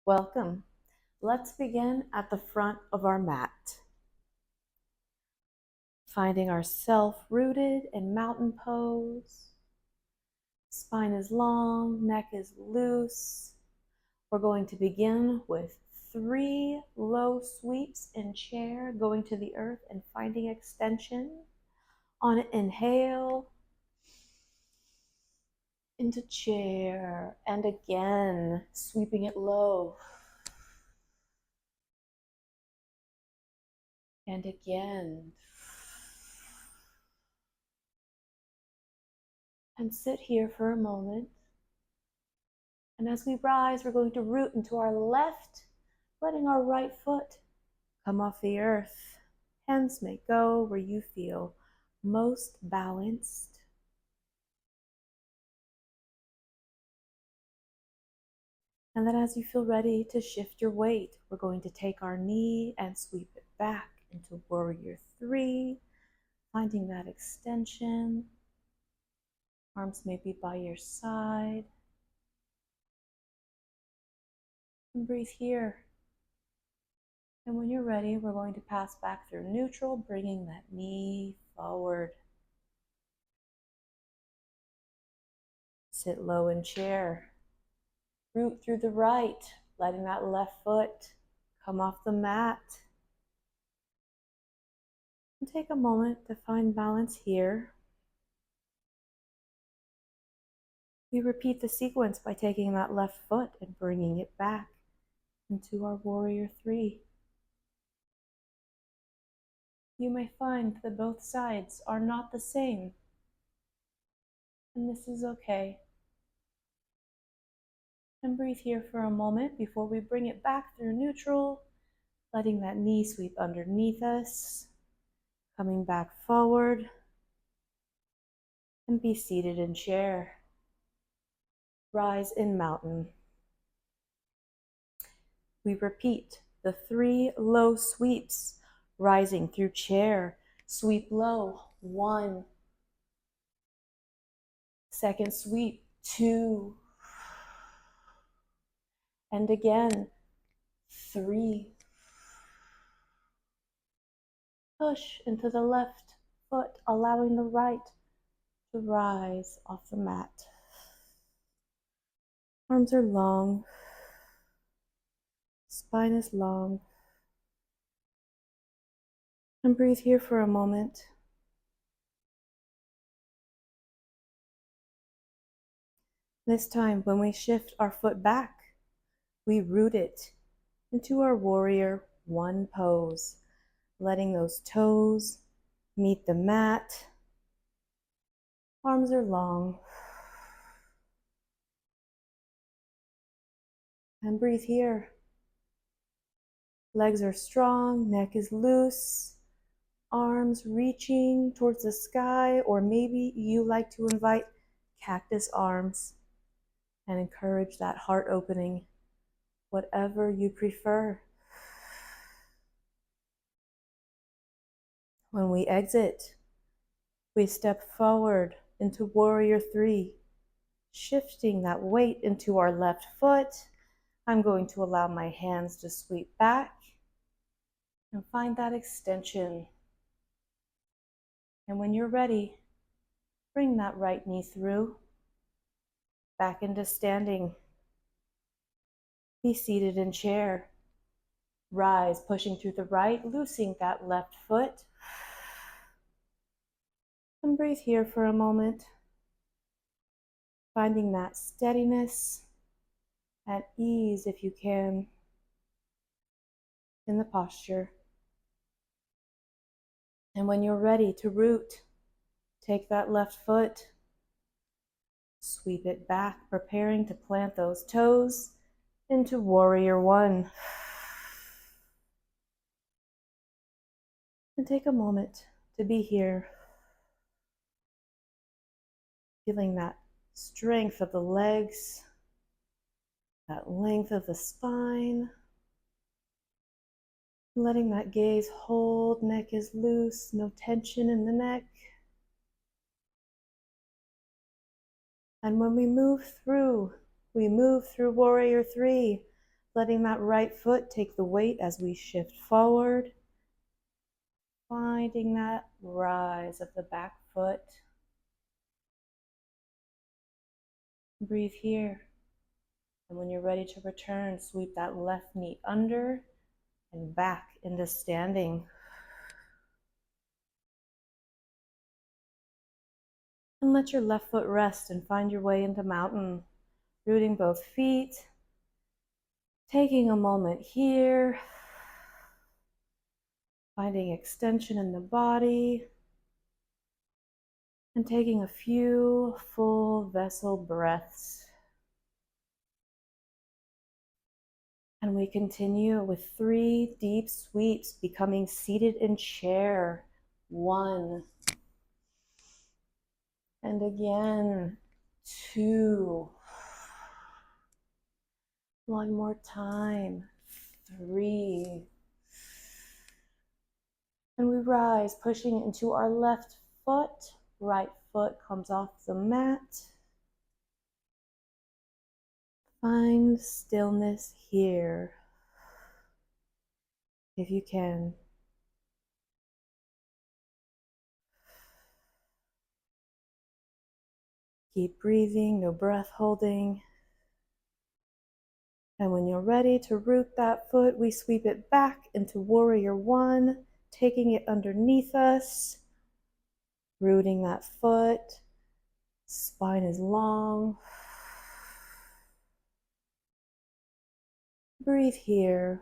Welcome. Let's begin at the front of our mat. Finding ourselves rooted in mountain pose. Spine is long, neck is loose. We're going to begin with 3 low sweeps in chair, going to the earth and finding extension. On an inhale, into chair, and again, sweeping it low. And again. And sit here for a moment. And as we rise, we're going to root into our left, letting our right foot come off the earth. Hands may go where you feel most balanced. And then as you feel ready to shift your weight, we're going to take our knee and sweep it back into Warrior 3, finding that extension. Arms may be by your side. And breathe here. And when you're ready, we're going to pass back through neutral, bringing that knee forward. Sit low in chair. Root through the right, letting that left foot come off the mat. And take a moment to find balance here. We repeat the sequence by taking that left foot and bringing it back into our Warrior 3. You may find that both sides are not the same, and this is okay. And breathe here for a moment before we bring it back through neutral, letting that knee sweep underneath us, coming back forward, and be seated in chair. Rise in mountain. We repeat the 3 low sweeps, rising through chair. Sweep low, 1. Second sweep, 2. And again, 3. Push into the left foot, allowing the right to rise off the mat. Arms are long. Spine is long. And breathe here for a moment. This time, when we shift our foot back, we root it into our Warrior 1 pose, letting those toes meet the mat. Arms are long. And breathe here. Legs are strong, neck is loose, arms reaching towards the sky, or maybe you like to invite cactus arms and encourage that heart opening, whatever you prefer. When we exit, we step forward into Warrior 3, shifting that weight into our left foot. I'm going to allow my hands to sweep back and find that extension. And when you're ready, bring that right knee through, back into standing. Be seated in chair. Rise, pushing through the right, loosening that left foot. And breathe here for a moment, finding that steadiness at ease if you can in the posture. And when you're ready to root, take that left foot, sweep it back, preparing to plant those toes into Warrior 1. And take a moment to be here, feeling that strength of the legs, that length of the spine, letting that gaze hold. Neck is loose, no tension in the neck. And when we move through Warrior 3, letting that right foot take the weight as we shift forward, finding that rise of the back foot. Breathe here. And when you're ready to return, sweep that left knee under and back into standing. And let your left foot rest and find your way into mountain, rooting both feet. Taking a moment here, finding extension in the body, and taking a few full vessel breaths. And we continue with 3 deep sweeps, becoming seated in chair. 1. And again, 2. One more time, 3. And we rise, pushing into our left foot. Right foot comes off the mat. Find stillness here, if you can. Keep breathing, no breath holding. And when you're ready to root that foot, we sweep it back into Warrior 1, taking it underneath us, rooting that foot. Spine is long. Breathe here.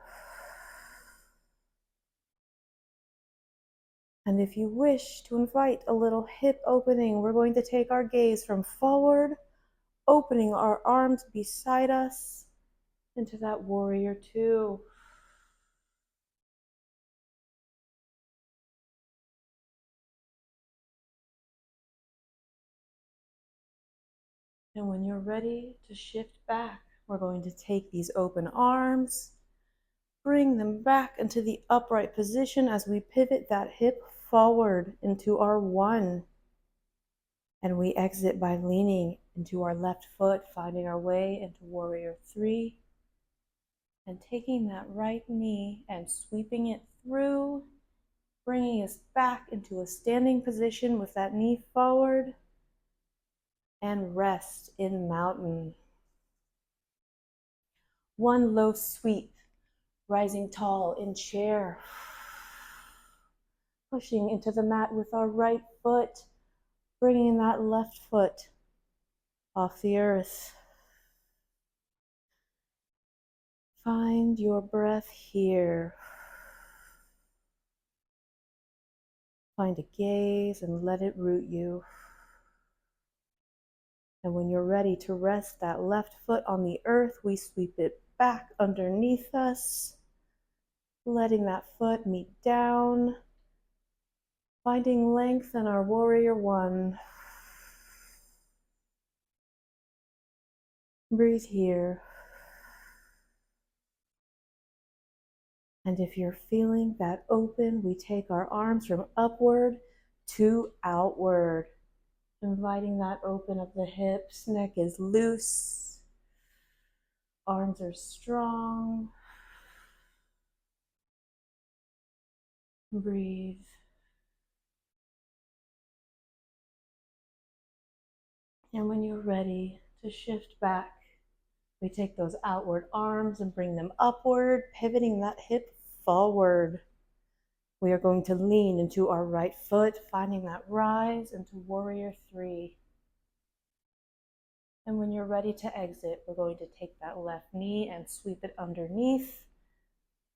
And if you wish to invite a little hip opening, we're going to take our gaze from forward, opening our arms beside us into that Warrior 2. And when you're ready to shift back, we're going to take these open arms, bring them back into the upright position as we pivot that hip forward into our 1. And we exit by leaning into our left foot, finding our way into Warrior 3. And taking that right knee and sweeping it through, bringing us back into a standing position with that knee forward. And rest in mountain. 1 low sweep, rising tall in chair. Pushing into the mat with our right foot, bringing that left foot off the earth. Find your breath here. Find a gaze and let it root you. And when you're ready to rest that left foot on the earth, we sweep it back underneath us, letting that foot meet down, finding length in our Warrior 1. Breathe here. And if you're feeling that open, we take our arms from upward to outward, inviting that open of the hips. Neck is loose. Arms are strong. Breathe. And when you're ready to shift back, we take those outward arms and bring them upward, pivoting that hip forward. We are going to lean into our right foot, finding that rise into Warrior 3. And when you're ready to exit, we're going to take that left knee and sweep it underneath,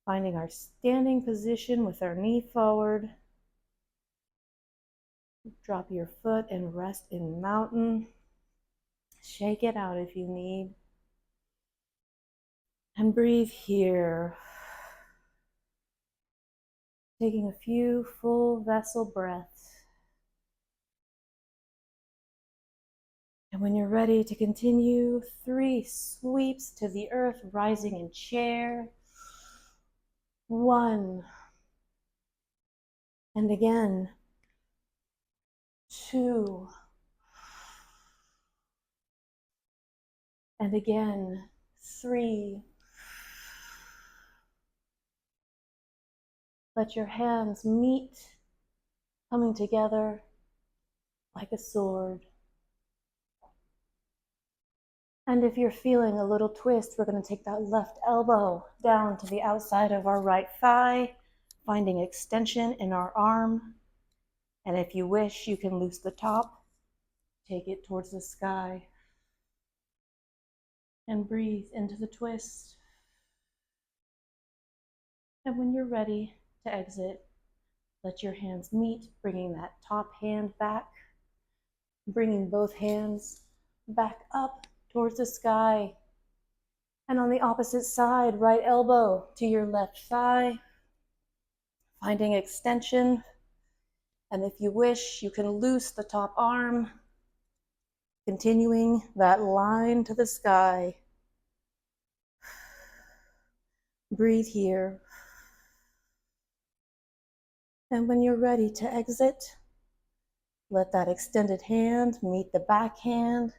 finding our standing position with our knee forward. Drop your foot and rest in mountain. Shake it out if you need. And breathe here. Taking a few full vessel breaths. And when you're ready to continue, 3 sweeps to the earth, rising in chair. 1. And again. 2. And again. 3. Let your hands meet, coming together like a sword. And if you're feeling a little twist, we're going to take that left elbow down to the outside of our right thigh, finding extension in our arm. And if you wish, you can loose the top, take it towards the sky, and breathe into the twist. And when you're ready to exit, let your hands meet, bringing that top hand back, bringing both hands back up towards the sky. And on the opposite side, right elbow to your left thigh, finding extension. And if you wish, you can loose the top arm, continuing that line to the sky. Breathe here. And when you're ready to exit, let that extended hand meet the back hand.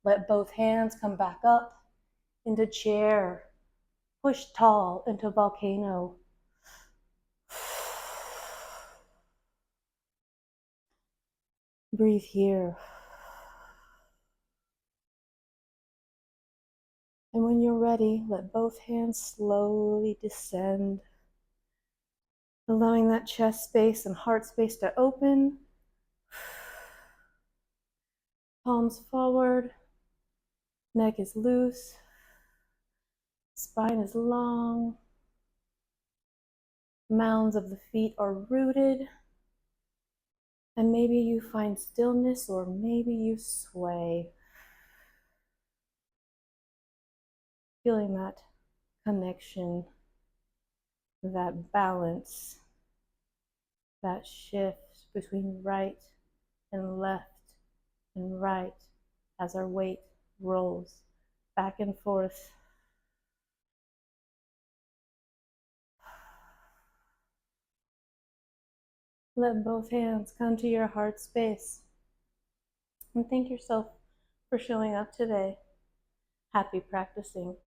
Let both hands come back up into chair. Push tall into volcano. Breathe here. And when you're ready, let both hands slowly descend, allowing that chest space and heart space to open. Palms forward, neck is loose, spine is long, mounds of the feet are rooted, and maybe you find stillness or maybe you sway. Feeling that connection, that balance, that shift between right and left and right as our weight rolls back and forth. Let both hands come to your heart space and thank yourself for showing up today. Happy practicing.